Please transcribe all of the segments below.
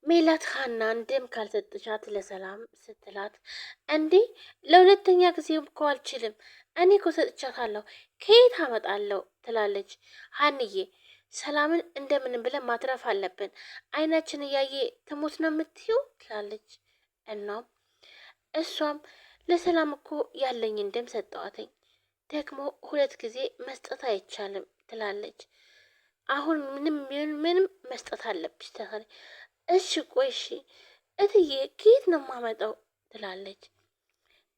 ሜላት ሀናን ደም ካልሰጥሻት ለሰላም ስትላት፣ እንዴ ለሁለተኛ ጊዜ እኮ አልችልም፣ እኔ እኮ ሰጥቻታለሁ፣ ከየት አመጣለሁ ትላለች። ሀንዬ ሰላምን እንደምንም ብለን ማትረፍ አለብን፣ አይናችን እያየ ትሞት ነው የምትይው ትላለች። እናም እሷም ለሰላም እኮ ያለኝን ደም ሰጠዋትኝ፣ ደግሞ ሁለት ጊዜ መስጠት አይቻልም ትላለች። አሁን ምንም መስጠት አለብሽ ትላለች። እሺ ቆይ እሺ እትዬ ከየት ነው የማመጣው ትላለች።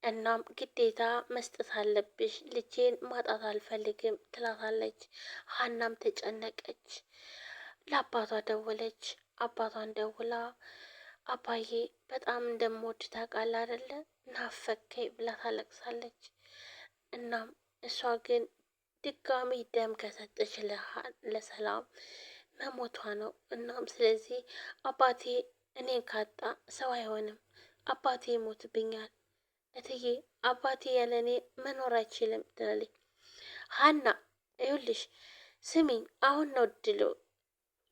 እናም ግዴታ መስጠት አለብሽ፣ ልጄን ማጣት አልፈልግም ትላታለች። ሀናም ተጨነቀች። ለአባቷ ደወለች። አባቷን ደውላ አባዬ በጣም እንደምወድ ታውቃለህ አይደለ? ናፈከኝ ብላ ታለቅሳለች። እናም እሷ ግን ድጋሚ ደም ከሰጠች ለሰላም መሞቷ ነው። እናም ስለዚህ አባቴ እኔን ካጣ ሰው አይሆንም፣ አባቴ ይሞትብኛል፣ እትዬ አባቴ ያለ እኔ መኖር አይችልም ትላለች። ሀና ይኸውልሽ ስሚኝ፣ አሁን ነው እድሉ፣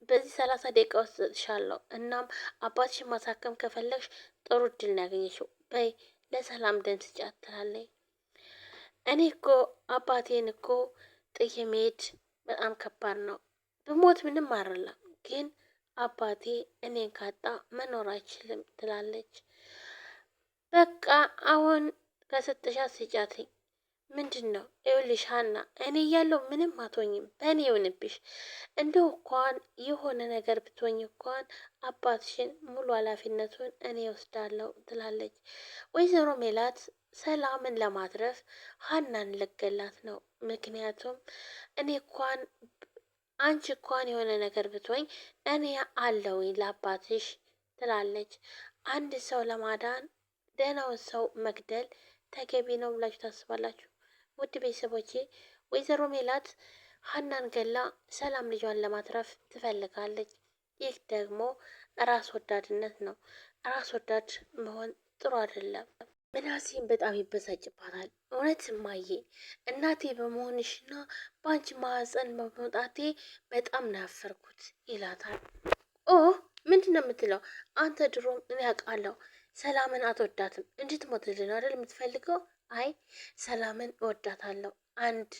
በዚህ 30 ደቂቃ ውስጥ እሰጥሻለሁ። እናም አባትሽን ማሳከም ከፈለግሽ ጥሩ እድል ነው ያገኘሽው፣ በይ ለሰላም ደም ስጫት ትላለች። እኔ እኮ አባቴን እኮ ጥዬ መሄድ በጣም ከባድ ነው፣ ብሞት ምንም አይደለም፣ ግን አባቴ እኔን ካጣ መኖር አይችልም ትላለች። በቃ አሁን ከሰጠሻት ስጫትኝ። ምንድን ነው? ይኸውልሽ ሀና እኔ እያለሁ ምንም አትሆኝም፣ በእኔ ይሆንብሽ። እንደው እንኳን የሆነ ነገር ብትሆኝ እንኳን አባትሽን ሙሉ ኃላፊነቱን እኔ ወስዳለሁ ትላለች። ወይዘሮ ሜላት ሰላምን ለማትረፍ ሀናን ልገላት ነው። ምክንያቱም እኔ እንኳን አንቺ እንኳን የሆነ ነገር ብትሆኝ እኔ አለውኝ ለአባትሽ ትላለች። አንድ ሰው ለማዳን ደህናውን ሰው መግደል ተገቢ ነው ብላችሁ ታስባላችሁ? ውድ ቤተሰቦቼ ወይዘሮ ሜላት ሀናን ገላ ሰላም ልጇን ለማትረፍ ትፈልጋለች። ይህ ደግሞ ራስ ወዳድነት ነው። ራስ ወዳድ መሆን ጥሩ አይደለም። ምናሴም በጣም ይበሳጭባታል። እውነት እማዬ እናቴ በመሆንሽና በአንቺ ማህፀን በመውጣቴ በጣም ነው ያፈርኩት ይላታል። ኦ ምንድን ነው የምትለው? አንተ ድሮም እኔ አውቃለሁ ሰላምን አትወዳትም፣ እንድትሞትልን አይደል የምትፈልገው? አይ ሰላምን እወዳታለሁ፣ አንድ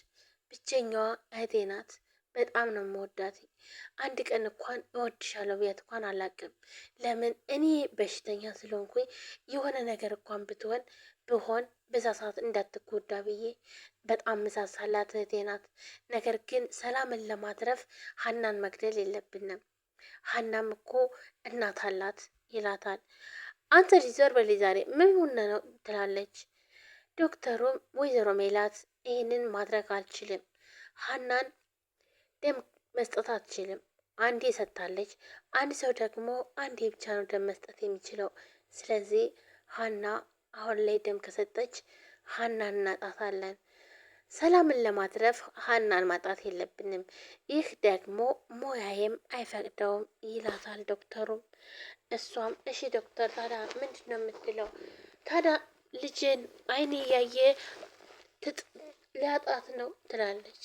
ብቸኛዋ እህቴ ናት፣ በጣም ነው የምወዳት። አንድ ቀን እንኳን እወድሻለሁ ብያት እንኳን አላውቅም። ለምን እኔ በሽተኛ ስለሆንኩኝ የሆነ ነገር እንኳን ብሆን በዛ ሰዓት እንዳትጎዳ ብዬ በጣም ምሳሳላት እህቴ ናት። ነገር ግን ሰላምን ለማትረፍ ሀናን መግደል የለብንም። ሀናም እኮ እናት አላት ይላታል። አንተ ልጅ ዞር በል ዛሬ ምን ሆነ ነው ትላለች። ዶክተሩም ወይዘሮ ሜላት ይህንን ማድረግ አልችልም፣ ሀናን ደም መስጠት አትችልም። አንዴ ሰጥታለች፣ አንድ ሰው ደግሞ አንዴ ብቻ ነው ደም መስጠት የሚችለው። ስለዚህ ሀና አሁን ላይ ደም ከሰጠች ሀናን እናጣታለን። ሰላምን ለማትረፍ ሀናን ማጣት የለብንም፣ ይህ ደግሞ ሞያዬም አይፈቅደውም ይላታል ዶክተሩም። እሷም እሺ ዶክተር ታዲያ ምንድን ነው የምትለው? ታዲያ ልጄን አይኔ እያየ ሊያጣት ነው ትላለች።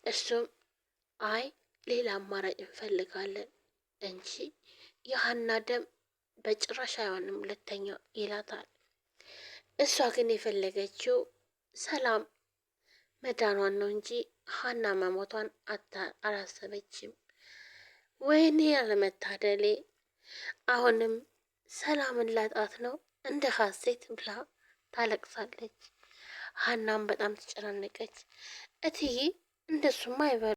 እሱም አይ ሌላ አማራጭ እንፈልጋለን እንጂ የሀና ደም በጭራሽ አይሆንም ሁለተኛ ይላታል። እሷ ግን የፈለገችው ሰላም መዳኗን ነው እንጂ ሀና መሞቷን አላሰበችም። ወይኔ ያለመታደሌ፣ አሁንም ሰላምን ላጣት ነው እንደ ሀሴት ብላ ታለቅሳለች። ሀናም በጣም ተጨናነቀች። እትዬ እንደሱማ አይበሉ